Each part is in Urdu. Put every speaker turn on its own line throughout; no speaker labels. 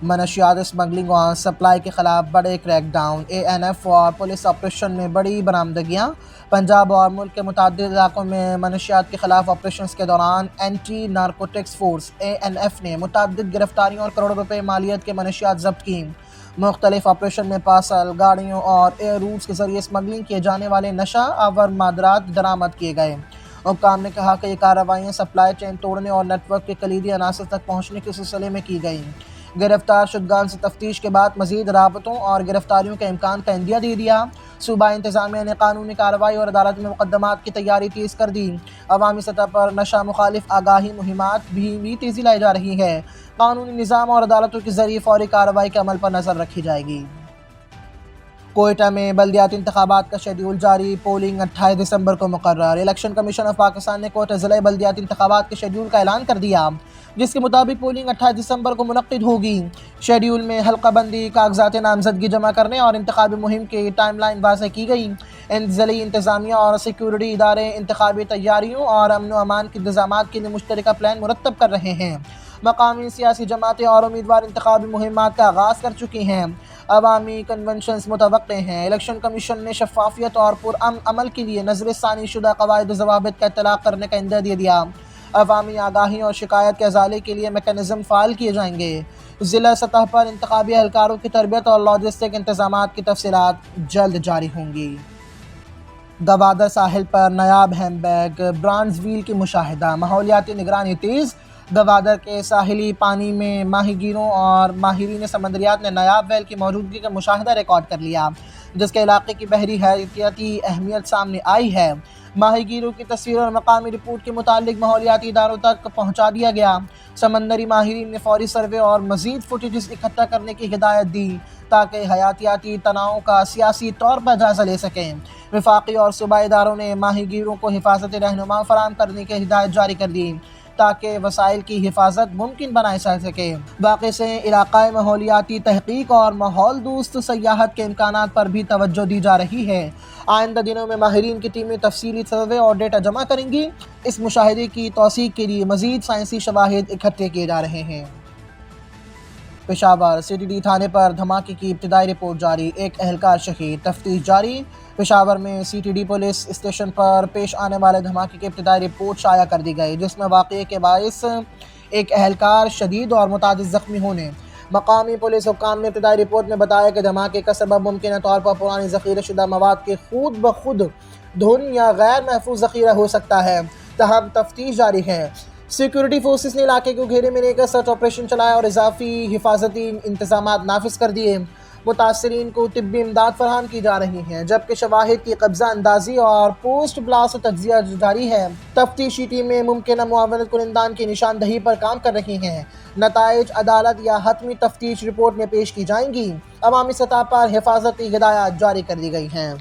منشیات اسمگلنگ اور سپلائی کے خلاف بڑے کریک ڈاؤن، ANF اور پولیس آپریشن میں بڑی برآمدگیاں۔ پنجاب اور ملک کے متعدد علاقوں میں منشیات کے خلاف آپریشنز کے دوران اینٹی نارکوٹکس فورس ANF نے متعدد گرفتاریوں اور کروڑوں روپے مالیت کے منشیات ضبط کی۔ مختلف آپریشن میں پارسل گاڑیوں اور ایئر روٹس کے ذریعے اسمگلنگ کیے جانے والے نشہ آور مادرات درآمد کیے گئے۔ حکام نے کہا کہ یہ کارروائیاں سپلائی چین توڑنے اور نیٹ ورک کے کلیدی عناصر تک پہنچنے کے سلسلے میں کی گئیں۔ گرفتار شدگان سے تفتیش کے بعد مزید رابطوں اور گرفتاریوں کے امکان کا عندیہ دے دیا۔ صوبائی انتظامیہ نے قانونی کارروائی اور عدالت میں مقدمات کی تیاری تیز کر دی۔ عوامی سطح پر نشہ مخالف آگاہی مہمات بھی تیزی لائی جا رہی ہے۔ قانونی نظام اور عدالتوں کے ذریعے فوری کارروائی کے عمل پر نظر رکھی جائے گی۔ کوئٹہ میں بلدیاتی انتخابات کا شیڈول جاری، پولنگ 28 دسمبر کو مقرر۔ الیکشن کمیشن آف پاکستان نے کوئٹہ ضلعی بلدیاتی انتخابات کے شیڈول کا اعلان کر دیا، جس کے مطابق پولنگ 28 دسمبر کو منعقد ہوگی۔ شیڈول میں حلقہ بندی، کاغذات نامزدگی جمع کرنے اور انتخابی مہم کی ٹائم لائن واضح کی گئی۔ ضلعی انتظامیہ اور سیکورٹی ادارے انتخابی تیاریوں اور امن و امان کے انتظامات کے لیے مشترکہ پلان مرتب کر رہے ہیں۔ مقامی سیاسی جماعتیں اور امیدوار انتخابی مہمات کا آغاز کر چکی ہیں۔ عوامی کنونشنز متوقع ہیں۔ الیکشن کمیشن نے شفافیت اور پرامن عمل کے لیے نظر ثانی شدہ قواعد و ضوابط کا اطلاق کرنے کا عندیہ دے دیا۔ عوامی آگاہی اور شکایت کے ازالے کے لیے میکانزم فعال کیے جائیں گے۔ ضلع سطح پر انتخابی اہلکاروں کی تربیت اور لاجسٹک انتظامات کی تفصیلات جلد جاری ہوں گی۔ گوادر ساحل پر نایاب ہینڈ بیگ برانڈز ویل کی مشاہدہ، ماحولیاتی نگرانی تیز۔ گوادر کے ساحلی پانی میں ماہی گیروں اور ماہرین سمندریات نے نایاب ویل کی موجودگی کا مشاہدہ ریکارڈ کر لیا، جس کے علاقے کی بحری حیاتیاتی اہمیت سامنے آئی ہے۔ ماہی گیروں کی تصویر اور مقامی رپورٹ کے متعلق ماحولیاتی اداروں تک پہنچا دیا گیا۔ سمندری ماہرین نے فوری سروے اور مزید فوٹیجز اکٹھا کرنے کی ہدایت دی تاکہ حیاتیاتی تنوع کا سیاسی طور پر جائزہ لے سکیں۔ وفاقی اور صوبائی اداروں نے ماہی گیروں کو حفاظتی رہنما فراہم کرنے کی ہدایت جاری کر دی تاکہ وسائل کی حفاظت ممکن بنائی جا سکے۔ واقعے سے علاقائی ماحولیاتی تحقیق اور ماحول دوست سیاحت کے امکانات پر بھی توجہ دی جا رہی ہے۔ آئندہ دنوں میں ماہرین کی ٹیمیں تفصیلی سروے اور ڈیٹا جمع کریں گی۔ اس مشاہدے کی توثیق کے لیے مزید سائنسی شواہد اکٹھے کیے جا رہے ہیں۔ پشاور CTD تھانے پر دھماکے کی ابتدائی رپورٹ جاری، ایک اہلکار شہید، تفتیش جاری۔ پشاور میں CTD پولیس اسٹیشن پر پیش آنے والے دھماکے کی ابتدائی رپورٹ شائع کر دی گئی، جس میں واقعے کے باعث ایک اہلکار شدید اور متعدد زخمی ہونے۔ مقامی پولیس حکام نے ابتدائی رپورٹ میں بتایا کہ دھماکے کا سبب ممکنہ طور پر پرانی ذخیرہ شدہ مواد کے خود بخود دھن یا غیر محفوظ ذخیرہ ہو سکتا ہے، تاہم تفتیش جاری ہے۔ سیکورٹی فورسز نے علاقے کو گھیرے میں لے کر سرچ آپریشن چلایا اور اضافی حفاظتی انتظامات نافذ کر دیے۔ متاثرین کو طبی امداد فراہم کی جا رہی ہے، جبکہ شواہد کی قبضہ اندازی اور پوسٹ بلاسٹ تجزیہ جاری ہے۔ تفتیشی ٹیمیں ممکنہ معاونت کنندگان کی نشاندہی پر کام کر رہی ہیں۔ نتائج عدالت یا حتمی تفتیش رپورٹ میں پیش کی جائیں گی۔ عوامی سطح پر حفاظتی ہدایات جاری کر دی گئی ہیں۔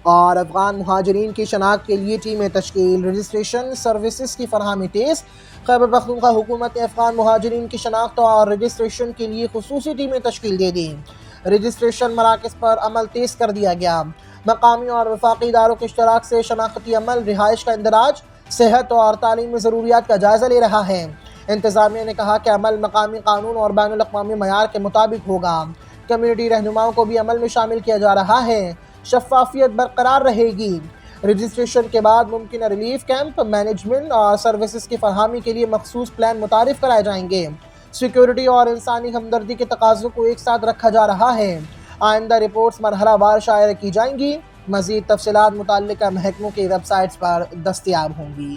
اور افغان مہاجرین کی شناخت کے لیے ٹیمیں تشکیل، رجسٹریشن سروسز کی فراہمی تیز۔ خیبر پختونخوا حکومت نے افغان مہاجرین کی شناخت اور رجسٹریشن کے لیے خصوصی ٹیمیں تشکیل دے دیں۔ رجسٹریشن مراکز پر عمل تیز کر دیا گیا۔ مقامی اور وفاقی اداروں کے اشتراک سے شناختی عمل، رہائش کا اندراج، صحت اور تعلیمی ضروریات کا جائزہ لے رہا ہے۔ انتظامیہ نے کہا کہ عمل مقامی قانون اور بین الاقوامی معیار کے مطابق ہوگا۔ کمیونٹی رہنماؤں کو بھی عمل میں شامل کیا جا رہا ہے۔ شفافیت برقرار رہے گی۔ رجسٹریشن کے بعد ممکنہ ریلیف کیمپ، مینجمنٹ اور سروسز کی فراہمی کے لیے مخصوص پلان متعارف کرائے جائیں گے۔ سیکورٹی اور انسانی ہمدردی کے تقاضوں کو ایک ساتھ رکھا جا رہا ہے۔ آئندہ رپورٹس مرحلہ وار شائع کی جائیں گی۔ مزید تفصیلات متعلقہ محکموں کی ویب سائٹس پر دستیاب ہوں گی۔